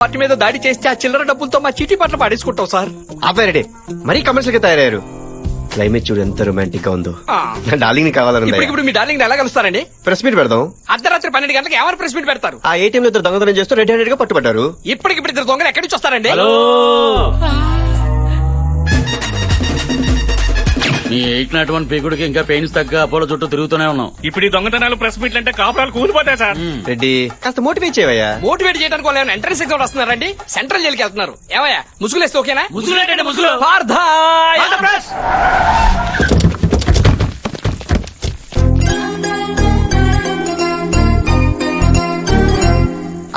Party మీద దాడి చేస్తే ఆ చిల్లర డబ్బులతో మా చీటీ పట్ల పాడేసుకుంటాం సార్. ఆపేరెడ్డి మరీ కమర్షియల్ గా తయారయ్యారు. క్లైమేట్ చూడు ఎంత రొమాంటిక్ గా ఉందో. నా డార్లింగ్ ని కావాలని ఇప్పుడు మీ డార్లింగ్ ఎలా కలుస్తారండి? ప్రెస్ మీట్ పెడదాం. అర్ధరాత్రి 12 గంటలకు ఎవరు ప్రెస్ మీట్ పెడతారు? ఆ ఏటీఎం లో ఇద్దరు దొంగతనం చేస్తూ రెడ్ హ్యాండెడ్ గా పట్టుబడ్డారు. ఇప్పటికిప్పుడు ఇద్దరు దొంగలు ఎక్కడి నుంచి వస్తారండి? నీ 801 పీకుడికి ఇంకా పెయిన్స్ తగ్గ అపోలో చుట్టూ తిరుగుతూనే ఉన్నాం. ఇప్పుడు ఈ దొంగతనాలు ప్రెస్ మీట్లు అంటే కాపురాలు కూలిపోతాయి సార్. రెడ్డి కాస్త మోటివేట్ చేయవయ్యా. మోటివేట్ చేయడానికి వాళ్ళు ఏమైనా ఎంట్రన్స్ ఎగ్జామ్ వస్తున్నారండి? సెంట్రల్ జైలుకి వెళ్తున్నారు. ఏమయ్యా ముసుగులేస్తే ఓకేనా? ముసుగులేంటండి ముసుగులు? పార్థాయ్!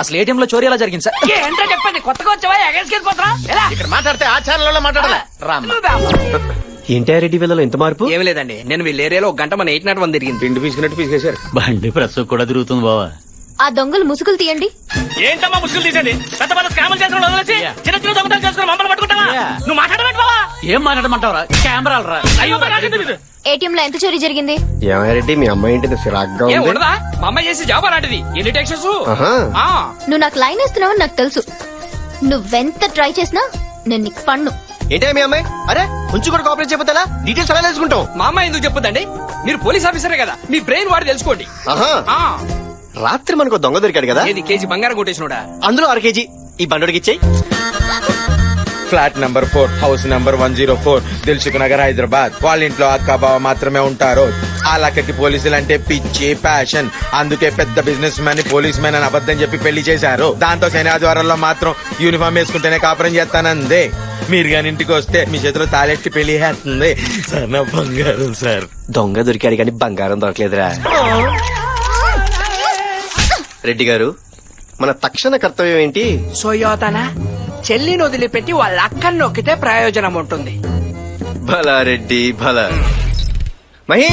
అసలు ఏటీఎం లో చోరీ ఎలా జరిగింది సార్? ఏంటో చెప్పండి. కొత్తగా వచ్చావా? ఎగేసుకెళ్ళిపోతున్నా? ఎలా? ఇక్కడ మాట్లాడితే ఆ ఛానల్లో మాట్లాడాలి. ఏంటి రెడ్డి వీళ్ళలో ఎంత మార్పు? ఏమి లేదండి, నేను వీళ్ళ ఏరియాలో ఒక గంట మన 801 తిరిగింది. పిండి పీసుకున్నట్టు పీసుకేశారు. బండి ప్రెస్ కూడా తిరుగుతుంది బావా. ఆ దొంగలు ముసుగులు తీయండి. ఏంటమ్మా ముసుగులు తీసేది? పెద్ద పెద్ద స్కాములు చేసిన వదిలేసి చిన్న చిన్న దొంగతనాలు చేసుకుని మమ్మల్ని పట్టుకుంటావా? నువ్వు మాట్లాడమంటే బావా? ఏం మాట్లాడమంటావరా? కెమెరాలు రా. అయ్యో నాకు తెలీదు. ఏటీఎం లో ఎంత చోరీ జరిగింది? ఏమయ్య రెడ్డి మీ అమ్మాయి ఏంటి సిరాగ్గా ఏం ఉంది? ఉండదా? మా అమ్మాయి చేసి జాబ్ అలాంటిది. ఎన్ని టెక్షన్స్? ఆహా. నువ్వు నాకు లైన్ వేస్తున్నావని నాకు తెలుసు. నువ్వెంత ట్రై చేసినా నేను నీకు పన్ను. ఏంటి మీ అమ్మాయి? అరే కొంచెం కూడా కోఆపరేట్ చేయకపోతే డీటెయిల్స్ ఎలా తెలుసుకుంటాం? మా అమ్మాయి ఎందుకు చెప్పదండి? మీరు పోలీస్ ఆఫీసరే కదా, మీ బ్రెయిన్ వాడి తెలుసుకోండి. ఆహా. ఆ, రాత్రి మనకు దొంగ దొరికాడు కదా, ఏది కేజీ బంగారం కొట్టేసినోడా? అందులో 1 కేజీ ఈ బండోడికి ఇచ్చేయి. Flat number 4 house number 104 Dilsukh Nagar Hyderabad. వాళ్ళ ఇంట్లో అక్క బావ మాత్రమే ఉంటారు. ఆ లక్కకి పోలీసులు అంటే పిచ్చి ప్యాషన్. అందుకే పెద్ద బిజినెస్ మ్యాన్ పోలీస్ మ్యాన్ అని అబద్ధం చెప్పి పెళ్లి చేశారు. దాంతో శని ఆదివారంలో మాత్రం యూనిఫామ్ వేసుకుంటేనే కాపురం చేస్తానందే. మీరు గాని ఇంటికి వస్తే మీ చేతిలో తాళెట్టి పెళ్లి చేస్తుంది సార్. నా బంగారం సార్. దొంగ దొరికాడు కానీ బంగారం దొరకలేదురా. రెడ్డి గారు మన తక్షణ కర్తవ్యం ఏంటి? సోయోతన చెల్లిని వదిలిపెట్టి వాళ్ళ అక్కని నొక్కితే ప్రయోజనం ఉంటుంది. భలా రెడ్డి భలా. మహి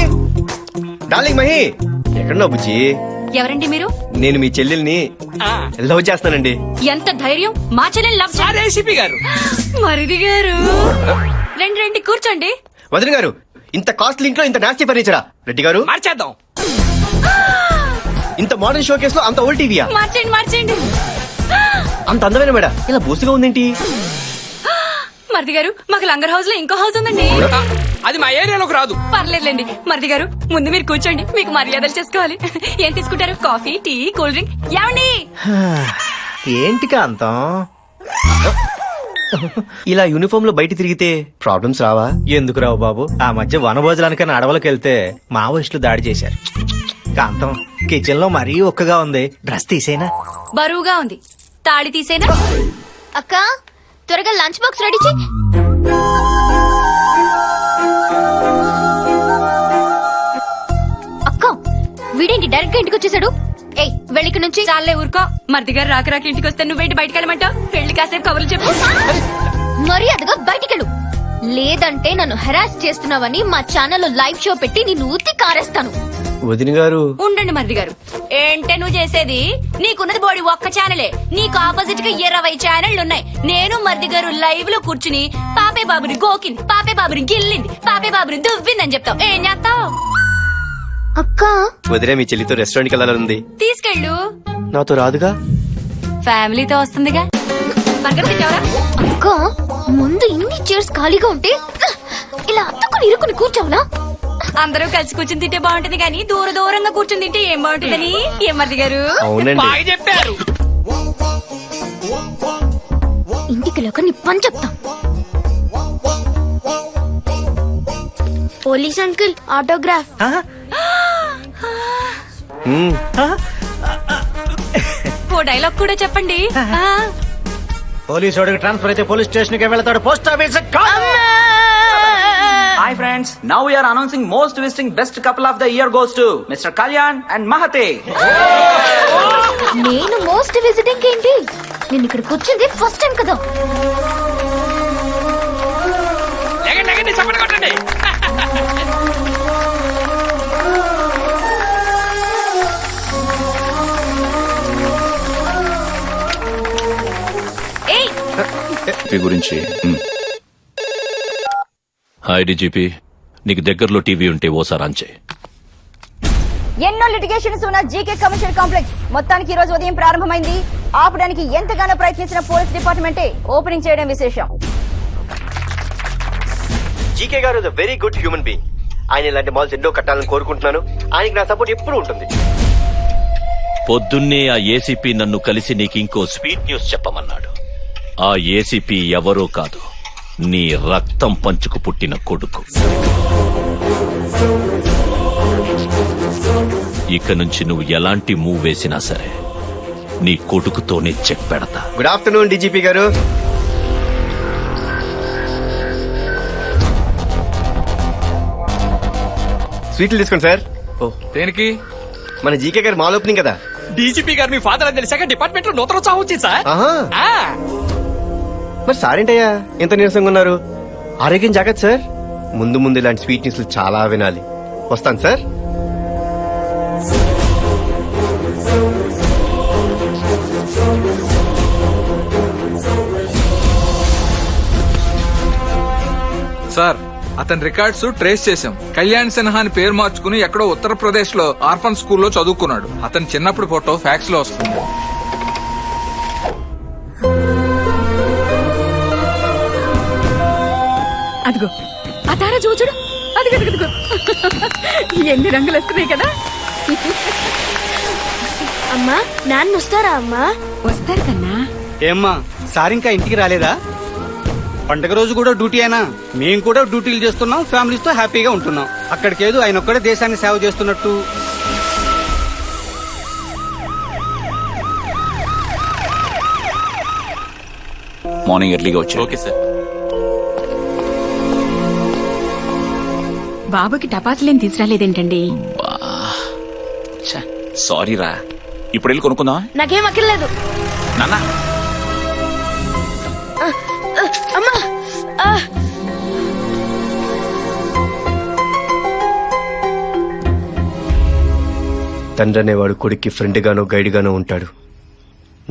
డార్లింగ్ మహి ఎక్కడున్నావు బుజ్జి? ఎవరండి మీరు? నేను మీ చెల్లెల్ని ఆ, లవ్ చేస్తానండి. ఎంత ధైర్యం మా చెల్లెని లవ్ చే- అదే ఏసీపీ గారు. మరిది గారు రండి రండి కూర్చోండి. వదిన గారు ఇంత కాస్ట్లీ ఇంట్లో ఇంత నాస్తి ఫర్నిచరా? రెడ్డి గారు మార్చేద్దాం. ఇంత మోడర్న్ షో కేసులో అంత ఓల్డ్ టీవీయా? మార్చండి మార్చండి. అంత అందమైన మేడ ఇలా బూసుగా ఉందేంటి? మరిది గారు మాకు లంగర్ హౌస్ లో ఇంకో హౌస్ ఉందండి. ఆ, అది మా ఏరియాలోకి రాదు. పర్లేదులేండి మరిది గారు, ముందు మీరు కూర్చోండి, మీకు మర్యాదలు చేసుకోవాలి. ఏం తీసుకుంటారు? Coffee, tea, cool drink? ఏమండి? ఏంటి కాంతం ఇలా యూనిఫామ్ లో బయట తిరిగితే ప్రాబ్లమ్స్ రావా? ఎందుకు రావు బాబు, ఆ మధ్య వనభోజనానికన్నా అడవులకు వెళ్తే మావోయిస్టులు దాడి చేశారు. కాంతం కిచెన్ లో మరీ ఒక్కగా ఉంది, డ్రెస్ తీసేనా? బరువుగా ఉంది, తాళి తీసేనా? అక్క త్వరగా లంచ్ బాక్స్ రెడీ చేయి. అక్క వీడేంటి డైరెక్ట్ గా ఇంటికి వచ్చేసాడు? ఏయ్ వెళ్ళిక నుంచి. చాలే ఊరుకో, మరిది గారు రాక రాక ఇంటికి వస్తే నువ్వేంటి బయటకు వెళ్ళమంటావు? వెళ్ళి కాసేపు కబుర్లు చెప్పు. మర్యాదగా బయటికెళ్ళు, లేదంటే నన్ను హెరాస్ చేస్తున్నావని మా ఛానల్లో లైవ్ షో పెట్టి నిన్ను ఊతి కారేస్తాను. వదిన గారు ఉండండి మరిది గారు. ఏంటే నువ్వు చేసేది? నీకున్నది బోడి ఒక్క ఛానలే, నీకు ఆపోజిట్ గా 20 ఛానళ్లు ఉన్నాయి. నేను మరిది గారు లైవ్ లో కూర్చుని పాపే బాబుని గోకింది, పాపే బాబుని గిల్లింది, పాపే బాబుని దువ్విందని చెప్తావు. ఏం చేస్తావు? అక్క వదిలే మీ చెల్లితో రెస్టారెంట్ కి వెళ్ళాలని తీసుకెళ్ళు. నాతో రాదుగా? ఫ్యామిలీతో వస్తుందిగా. అక్క ముందు ఇన్ని చైర్స్ ఖాళీగా ఉంటే ఇలా అత్తుకుని ఇరుకుని కూర్చోవునా? అందరూ కలిసి కూర్చుని తింటే బాగుంటుంది కానీ దూర దూరంగా కూర్చుని తింటే ఏం బాగుంటుందని. ఏం మరిది గారు? అవునండి. బాగా చెప్పారు. ఇంటికి లోక నీ పని చెప్తాం. Police uncle autograph. మ్మ్. ఓ డైలాగ్ కూడా చెప్పండి. పోలీసు వాడికి ట్రాన్స్ఫర్ అయితే పోలీస్ స్టేషన్ కి వెళ్తాడు, post office Hi friends, now we are announcing most visiting best couple of the year goes to Mr. Kalyan and Mahate. నేను మోస్ట్ విజిటింగ్ ఏంటి? నేను ఇక్కడికి వచ్చింది ఫస్ట్ టైం కదా. లేకండి లేకండి, చప్పట్లు కొట్టండి. ఏయ్ గురించి హాయ్ డీజీపీ, నీకు దగ్గరలో టీవీ ఉంటే ఓసారి ఆన్ చేయి. ఎన్నో లిటిగేషన్స్ ఉన్న జీకే కమర్షియల్ కాంప్లెక్స్ మొత్తానికి ఈ రోజు ఉదయం ప్రారంభమైంది. ఆపడానికి ఎంతగానో ప్రయత్నించిన పోలీస్ డిపార్ట్మెంటే ఓపెనింగ్ చేయడం విశేషం. జీకే గారు is very good human being. ఆయన ఇలాంటి మాల్స్ ఎన్నో కట్టాలని కోరుకుంటున్నాను. ఆయనకి నా సపోర్ట్ ఎప్పుడూ ఉంటుంది. పొద్దున్నే ఆ ఏసీపీ నన్ను కలిసి నీకు ఇంకో స్వీట్ న్యూస్ చెప్పమన్నాడు. ఆ ఏసీపీ ఎవరో కాదు, నీ రక్తం పంచుకు పుట్టిన కొడుకు. ఇక నుంచి నువ్వు ఎలాంటి మూవ్ వేసినా సరే నీ కొడుకుతోనే చెక్ పెడతా. గుడ్ ఆఫ్టర్నూన్ డీజీపీ గారు. స్వీట్లు తీసుకోండి సార్. ఓ దేనికి? మన జీకే గారు మాల్ ఓపెనింగ్ కదా. డీజీపీ గారు మీ ఫాదర్ అని తెలిసాక డిపార్ట్మెంట్ లో నూతన ఉత్సాహం వచ్చింది సార్. ఆహా. మరి సారేంటయ్యా ఇంత నీరసంగా ఉన్నారు? ఆరోగ్యం జాగ్రత్త సార్. ముందు ముందు ఇలాంటి స్వీట్ న్యూస్లు చాలా వినాలి. వస్తాను సార్. సార్, అతని రికార్డ్స్ ట్రేస్ చేశాం. కళ్యాణ్ సిన్హా అని పేరు మార్చుకుని ఎక్కడో ఉత్తరప్రదేశ్ లో ఆర్ఫన్ స్కూల్లో చదువుకున్నాడు. అతని చిన్నప్పుడు ఫోటో ఫ్యాక్స్ లో వస్తుంది. అదిగో ఆ తార చూడు. అదిగో ఎన్ని రంగులు వస్తున్నాయి కదా. అమ్మా నాన్న వస్తారా అమ్మా? వస్తారు కన్నా. ఏమ్మా సార్ ఇంకా ఇంటికి రాలేదా? పండగ రోజు కూడా డ్యూటీ అయినా మేము కూడా డ్యూటీలు చేస్తున్నాం, ఫ్యామిలీస్ తో హ్యాపీగా ఉంటున్నాం. అక్కడికేదో ఆయన ఒక్కడే దేశాన్ని సేవ చేస్తున్నట్టు. మార్నింగ్ ఎర్లీగా వచ్చా. Okay sir. బాబుకి టపాసులేం తీసుకురాలేదేంటండి? సారీ రా, ఇప్పుడు వెళ్ళి కొనుక్కుందా? నాకేం అక్కర్లేదు. నాన్న అమ్మా తండ్రి అనేవాడు కొడుక్కి ఫ్రెండ్ గానో గైడ్ గానో ఉంటాడు.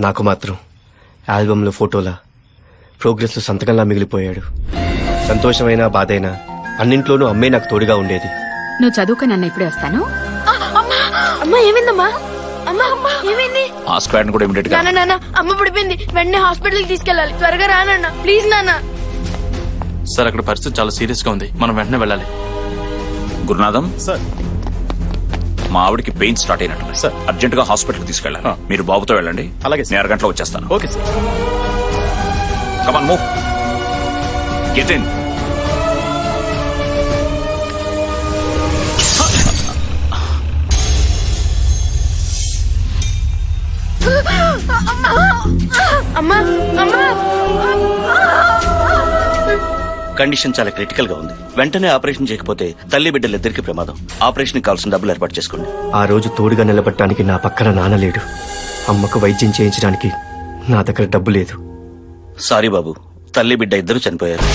నాకు మాత్రం ఆల్బమ్ లో ఫోటోలా, ప్రోగ్రెస్ లో సంతకంలా మిగిలిపోయాడు. సంతోషమైనా బాధైనా అన్నింట్లోనూ అమ్మే నాకు తోడుగా ఉండేది. నువ్వు చదువుకో నాన్న, ఇప్పుడే వస్తాను. అమ్మా ఏమైందమ్మా? అమ్మా అమ్మా ఏమైంది? ఆ స్క్వాడ్ కూడా ఇమిడియట్ గా. నాన్న అమ్మ పడిపోయింది, వెంటనే హాస్పిటల్ కి తీసుకెళ్ళాలి. త్వరగా రానన్న ప్లీజ్ నాన్న. సార్ అక్కడ పరిస్థితి చాలా సీరియస్ గా ఉంది, మనం వెంటనే వెళ్ళాలి. గురునాథం సార్, మా ఆవిడికి పెయిన్ స్టార్ట్ అయినట్టు సార్. అర్జెంట్ గా హాస్పిటల్ కి తీసుకెళ్ళాలి. మీరు బాబుతో వెళ్ళండి. అలాగే, నేను అరగంటలో వచ్చేస్తాను. Okay sir. Come on move, get in. అమ్మా అమ్మా కండిషన్ చాలా క్రిటికల్ గా ఉంది. వెంటనే ఆపరేషన్ చేయకపోతే తల్లి బిడ్డలిద్దరికి ప్రమాదం. ఆపరేషన్ కావాల్సిన డబ్బులు ఏర్పాటు చేసుకోండి. ఆ రోజు తోడుగా నిలబడటానికి నా పక్కన నాన్న లేడు. అమ్మకు వైద్యం చేయించడానికి నా దగ్గర డబ్బు లేదు. సారీ బాబు, తల్లి బిడ్డ ఇద్దరు చనిపోయారు.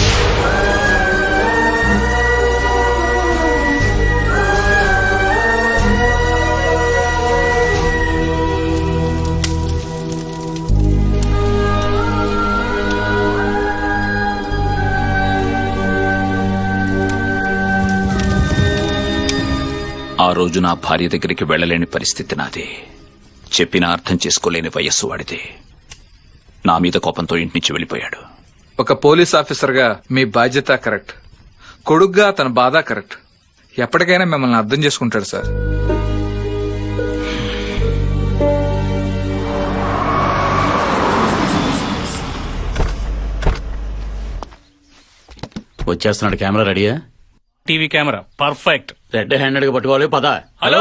ఆ రోజు నా భార్య దగ్గరికి వెళ్ళలేని పరిస్థితి నాది. చెప్పినా అర్థం చేసుకోలేని వయస్సు వాడిది. నా మీద కోపంతో ఇంటి నుంచి వెళ్ళిపోయాడు. ఒక పోలీస్ ఆఫీసర్ గా మీ బాధ్యత కరెక్ట్, కొడుగ్గా అతని బాధ కరెక్ట్. ఎప్పటికైనా మిమ్మల్ని అర్థం చేసుకుంటాడు సార్. వచ్చేస్తున్నాడు. కెమెరా రెడీయా? TV camera perfect. Red handed గా పట్టుకోవాలి. పద. హలో,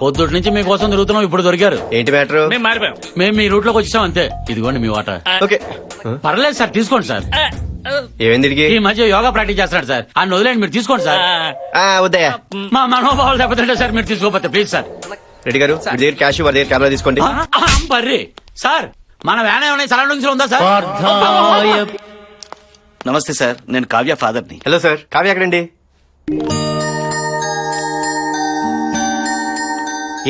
పొద్దుటి నుంచి మీకోసం తిరుగుతున్నాం, ఇప్పుడు దొరికారు. ఏంటి మ్యాటర్? మేము మారిపోయాం. మేము మీ రూట్ లోకి వచ్చాం అంతే. ఇదిగోండి మీ వాటా. ఓకే, పర్లేదు సార్, తీసుకోండి సార్. ఏమైంది? ఈ మధ్య యోగా ప్రాక్టీస్ చేస్తున్నాడు సార్, ఆయన వదిలేండి, మీరు తీసుకోండి సార్. వద్దయ్యా, మా మనోభావాలు దెబ్బతింటే సార్, మీరు తీసుకోపోతే ప్లీజ్ సార్. రెడ్డి గారు, మీ దగ్గర క్యాష్, వారి దగ్గర కెమెరా తీసుకోండి. బర్రీ సార్, మన వ్యాన్ ఏమైనా సరౌండింగ్స్ లో ఉందా సార్? నమస్తే సార్, నేను కావ్య ఫాదర్ ని. హలో సార్, కావ్య ఎక్కడండి?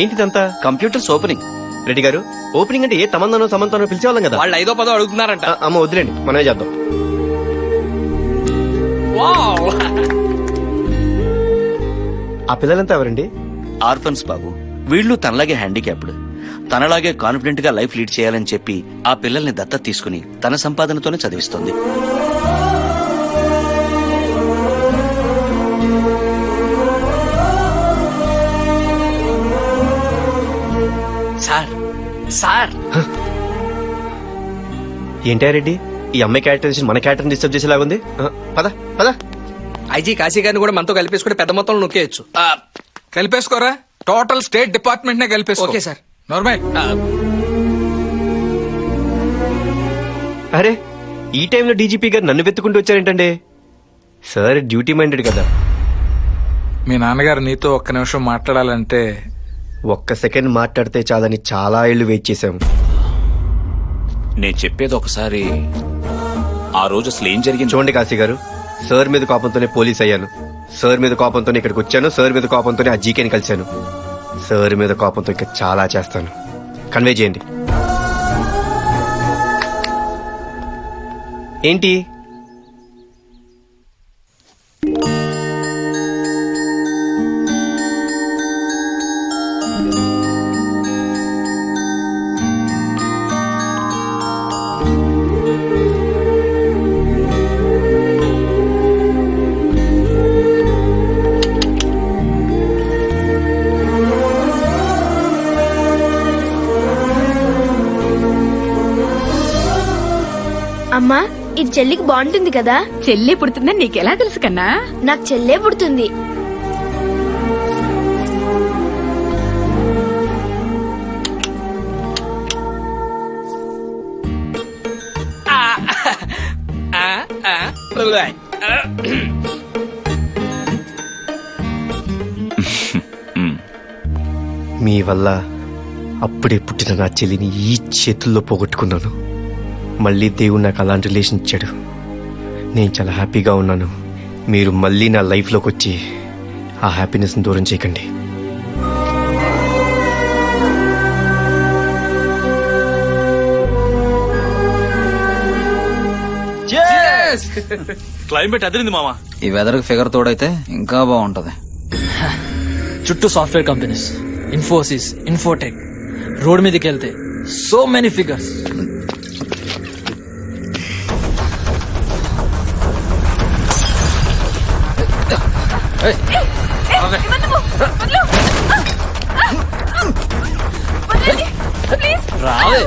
ఏంటిదంతా? Computers opening. రెడ్డి గారు, ఓపెనింగ్ అంటే ఏ తమందనో సమంతనో పిలిచేవాళ్ళం కదా. వాళ్ళు 5వ 10వ అడుగుతున్నారంట. అమ్మ వద్దులేండి, మనమే చేద్దాం. ఆ పిల్లలంతా ఎవరండి? ఆర్ఫన్స్ బాబు, వీళ్ళు తనలాగే హ్యాండిక్యాప్డ్. తనలాగే కాన్ఫిడెంట్ గా లైఫ్ లీడ్ చేయాలని చెప్పి ఆ పిల్లల్ని దత్తత తీసుకుని తన సంపాదనతోనే చదివిస్తోంది. సార్ సార్ ఏంటా రెడ్డి, ఈ అమ్మాయి క్యారెక్టరైజేషన్ మన క్యారెక్టర్ డిస్టర్బ్ చేసేలాగుంది. పద పద. ఐజీ కాశీ గారిని కూడా మనతో కలిపేసుకుంటే పెద్ద మొత్తంలో నొక్కేయచ్చు. కలిపేసుకోరా, టోటల్ స్టేట్ డిపార్ట్మెంట్ నే కలిపేసుకో. Okay sir. నార్మల్. అరే, ఈ టైంలో డీజీపీ గారు నన్ను వెతుకుంటూ వచ్చారేంటండి? సార్ డ్యూటీ మైండెడ్ కదా. మీ నాన్నగారు నీతో ఒక్క నిమిషం మాట్లాడాలంటే ఒక్క సెకండ్ మాట్లాడితే చాలని చాలా ఏళ్లు వెయిట్ చేశాము. నేను చెప్పేది ఒకసారి, ఆ రోజు అసలు ఏం జరిగింది చూడండి కాశీ గారు, సార్ మీద కోపంతోనే పోలీస్ అయ్యాను, సార్ మీద కోపంతోనే ఇక్కడికి వచ్చాను, సార్ మీద కోపంతోనే ఆ జీకేని కలిశాను, సార్ మీద కోపంతో ఇంకా చాలా చేస్తాను. కన్వే చేయండి. ఏంటి? అమ్మా, ఇది చెల్లికి బాగుంటుంది కదా? చెల్లి పుడుతుందని నీకెలా తెలుసు కన్నా? నాకు చెల్లే పుడుతుంది. మీ వల్ల అప్పుడే పుట్టిన నా చెల్లిని ఈ చేతుల్లో పోగొట్టుకున్నాను. మళ్ళీ దేవుడు నాకు అలాంటి రిలేషన్ ఇచ్చాడు. నేను చాలా హ్యాపీగా ఉన్నాను. మీరు మళ్ళీ నా లైఫ్లోకి వచ్చి ఆ హ్యాపీనెస్ని దూరం చేయకండి. క్లైమేట్ అదిరింది మామ. ఈ వెదర్ ఫిగర్ తోడైతే ఇంకా బాగుంటది. చుట్టూ software companies, Infosys, Infotech. Road మీదకి వెళ్తే సో మెనీ ఫిగర్స్. రావే.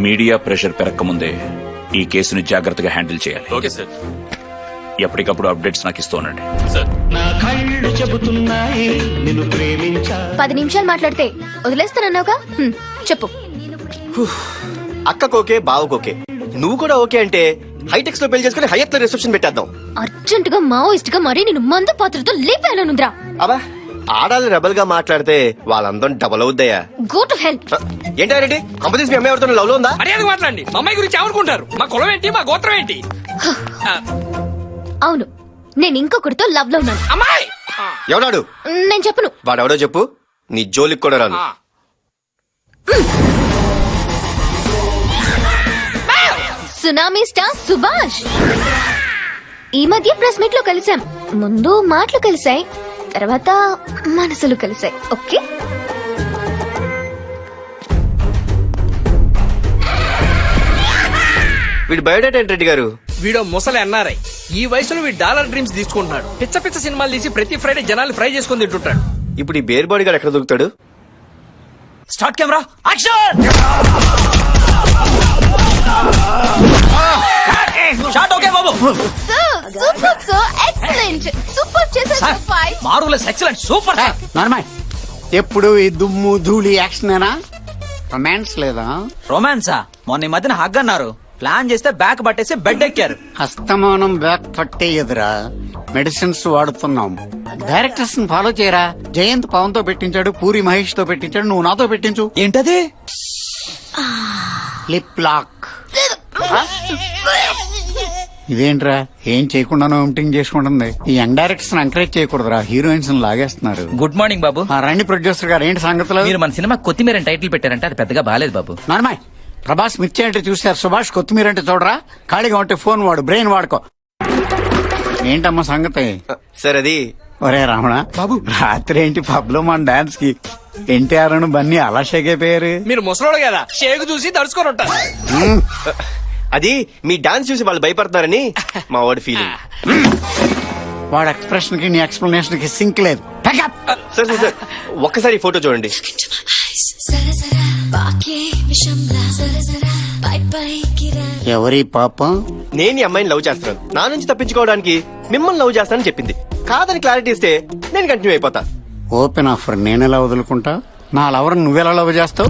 మీడియా ప్రెషర్ పెరగకముందే ఈ కేసుని జాగ్రత్తగా హ్యాండిల్ చేయాలి. Okay sir. ఎప్పటికప్పుడు అప్డేట్స్ నాకు ఇస్తూ ఉండండి. సార్. 10 నిమిషాలు మాట్లాడితే వదిలేస్తానన్నావుగా? చెప్పు. అక్కకోకే, బావకోకే, నువ్వు కూడా ఓకే అంటే హైటెక్స్ లో పెళ్లి చేసుకుని హైయత్ లో రిసెప్షన్ పెట్టేద్దాం. అర్జెంట్ గా మావోయిస్ట్ గా మరీ నేను మందు పాత్రతో లేపానుంద్రా. అబ్బా, ఆడాలి రెబల్ గా మాట్లాడితే వాళ్ళందరం డబల్ అవుద్దయ్యా. Go to help. ఏంటా రెడ్డి, కంపెనీస్ మీ అమ్మాయి ఎవరితో లవ్ లో ఉందా? మర్యాద మాట్లాడండి. మా అమ్మాయి గురించి ఏమనుకుంటారు? మా కులం ఏంటి, మా గోత్రం ఏంటి? అవును, నేను ఇంకొకరితో లవ్ లో ఉన్నాను. అమ్మాయి ఎవడాడు? నేను చెప్పను. వాడెవడో చెప్పు, నీ జోలికి కూడా రాను. Tsunami star Subhash. ఈ మధ్య ప్రెస్ మీట్ లో కలిసాం. ముందు మాటలు కలిసాయి, తర్వాత మనసులు కలిసాయి. ఓకే. వీడు బయోడేటా ఏంటి రెడ్డి గారు? వీడో ముసలి ఎన్ఆర్ఐ. ఈ వయసులో వీడు డాలర్ డ్రీమ్స్ తీసుకుంటున్నాడు. పిచ్చ పిచ్చ సినిమాలు తీసి ప్రతి ఫ్రైడే జనాలు ఫ్రై చేసుకుని తింటుంటాడు. ఇప్పుడు ఈ బేర్ బాడీ గారు ఎక్కడ దొరుకుతాడు? Start camera action. Shot okay బాబు. Super sir, excellent. సూపర్ చేశారు. Five marvellous, excellent, super. Normal. ఎప్పుడు ఈ దుమ్ము ధూళి యాక్షన్ రొమాన్స్ లేదా? రొమాన్సా? మొన్న ఈ మధ్యన హగ్ అన్నారు. ప్లాన్ చేస్తే బ్యాక్ పట్టేసి బెడ్ ఎక్కారు. హస్తమానం బ్యాక్ పట్టే ఎదురా మెడిసిన్స్ వాడుతున్నాం. డైరెక్టర్స్ ఫాలో చేయరా. జయంత్ పవన్ తో పెట్టించాడు, పూరి మహేష్ తో పెట్టించాడు, నువ్వు నాతో పెట్టించు. ఏంటది? Lip lock. ఇదేంట్రా ఏం చేయకుండానో ఓమిటింగ్ చేసుకుంటుంది. ఈ యంగ్ డైరెక్టర్స్ ఎంకరేజ్ చేయకూడదురా, హీరోయిన్స్ లాగేస్తున్నారు. గుడ్ మార్నింగ్ బాబు. రండి ప్రొడ్యూసర్ గారు, ఏంటి సంగతులు? మీరు మన సినిమా కొత్తిమీర టైటిల్ పెట్టారంటే అది పెద్దగా బాలేదు బాబు. నానమ్మాయ్, ప్రభాస్ మిర్చి అంటే చూశారు, సుభాష్ కొత్తిమీర అంటే చూడరా. ఖాళీగా ఉంటే ఫోన్ వాడు, బ్రెయిన్ వాడుకో. ఏంటమ్మా సంగతి? సార్ అది ఒరే రమణ బాబు, రాత్రి ఏంటి పబ్ లో మన డాన్స్ కి ఎన్టీఆర్ అను బన్నీ అలా షేక్ అయిపోయారు? మీరు ముసలోడు కదా, షేక్ చూసి దడుచుకొని ఉంటారు. అది మీ డాన్స్ చూసి వాళ్ళు భయపడతారని మా వాడి ఫీలింగ్. వాడు ఎక్స్ప్రెషన్ కి నీ ఎక్స్ప్లెనేషన్ కి సింక్ లేదు. సార్ సార్ సార్ ఒక్కసారి ఫోటో చూడండి. ఎవరి పాపం? నేను ఈ అమ్మాయిని లవ్ చేస్తున్నాను, నా నుంచి తప్పించుకోవడానికి మిమ్మల్ని లవ్ చేస్తానని చెప్పింది. కాదని క్లారిటీ ఇస్తే నేను కంటిన్యూ అయిపోతా. ఓపెన్ ఆఫర్, నేనెలా వదులుకుంటా? నా లవర్ నువ్వెలా లవ్ చేస్తావు?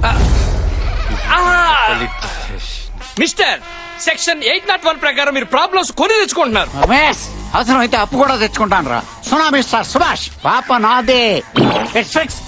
మిస్టర్, సెక్షన్ 801 ప్రకారం మీరు ప్రాబ్లమ్స్ కొని తెచ్చుకుంటున్నారు. రమేష్, అవసరం అయితే అప్పు కూడా తెచ్చుకుంటాను రా. సునా మిస్టర్ సుభాష్, పాప నాదే. It's fix.